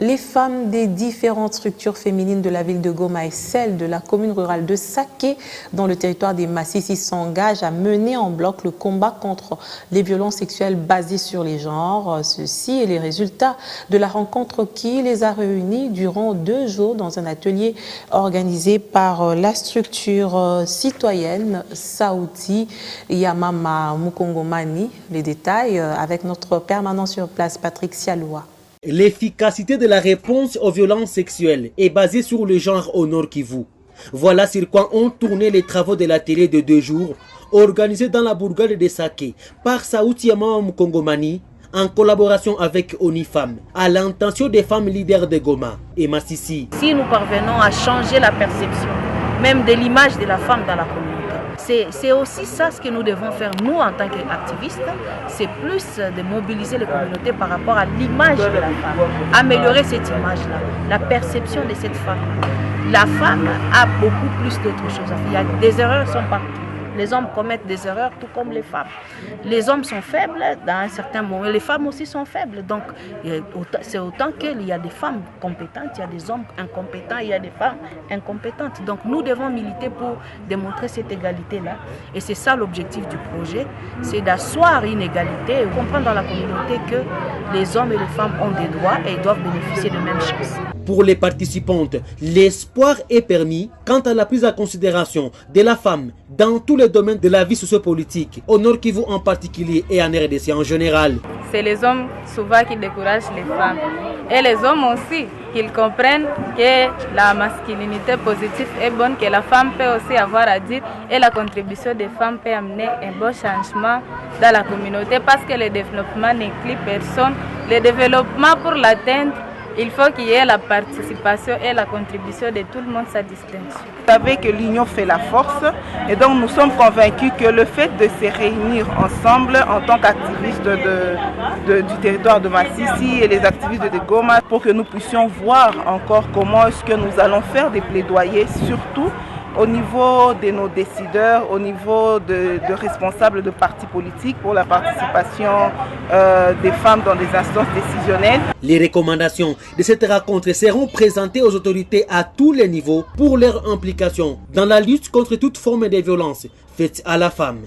Les femmes des différentes structures féminines de la ville de Goma et celles de la commune rurale de Saké, dans le territoire des Massissi, s'engagent à mener en bloc le combat contre les violences sexuelles basées sur les genres. Ceci est les résultats de la rencontre qui les a réunis durant 2 jours dans un atelier organisé par la structure citoyenne Saouti Yamama Mukongomani. Les détails avec notre permanent sur place, Patrick Sialoua. L'efficacité de la réponse aux violences sexuelles est basée sur le genre au Nord Kivu. Voilà sur quoi ont tourné les travaux de l'atelier de 2 jours organisé dans la bourgade de Saké par Saouti Yamama Mukongomani en collaboration avec ONIFAM, à l'intention des femmes leaders de Goma et Massissi. Si nous parvenons à changer la perception, même de l'image de la femme dans la communauté, c'est aussi ça ce que nous devons faire nous en tant qu'activistes, c'est plus de mobiliser les communautés par rapport à l'image de la femme, améliorer cette image-là, la perception de cette femme. La femme a beaucoup plus d'autres choses à faire. Il y a des erreurs sont partout. Les hommes commettent des erreurs tout comme les femmes. Les hommes sont faibles dans un certain moment, les femmes aussi sont faibles. Donc c'est autant qu'il y a des femmes compétentes, il y a des hommes incompétents, il y a des femmes incompétentes. Donc nous devons militer pour démontrer cette égalité-là. Et c'est ça l'objectif du projet, c'est d'asseoir une égalité et comprendre dans la communauté que les hommes et les femmes ont des droits et ils doivent bénéficier de mêmes chances. Pour les participantes, l'espoir est permis quant à la prise en considération de la femme dans tous les domaines de la vie sociopolitique, au Nord Kivu en particulier et en RDC en général. C'est les hommes souvent qui découragent les femmes. Et les hommes aussi, qu'ils comprennent que la masculinité positive est bonne, que la femme peut aussi avoir à dire et la contribution des femmes peut amener un beau changement dans la communauté parce que le développement n'inclut personne. Le développement pour l'atteindre, il faut qu'il y ait la participation et la contribution de tout le monde, sa distinction. Vous savez que l'union fait la force et donc nous sommes convaincus que le fait de se réunir ensemble en tant qu'activistes du territoire de Massissi et les activistes de Goma pour que nous puissions voir encore comment est-ce que nous allons faire des plaidoyers, surtout au niveau de nos décideurs, au niveau de responsables de partis politiques pour la participation des femmes dans des instances décisionnelles. Les recommandations de cette rencontre seront présentées aux autorités à tous les niveaux pour leur implication dans la lutte contre toute forme de violence faite à la femme.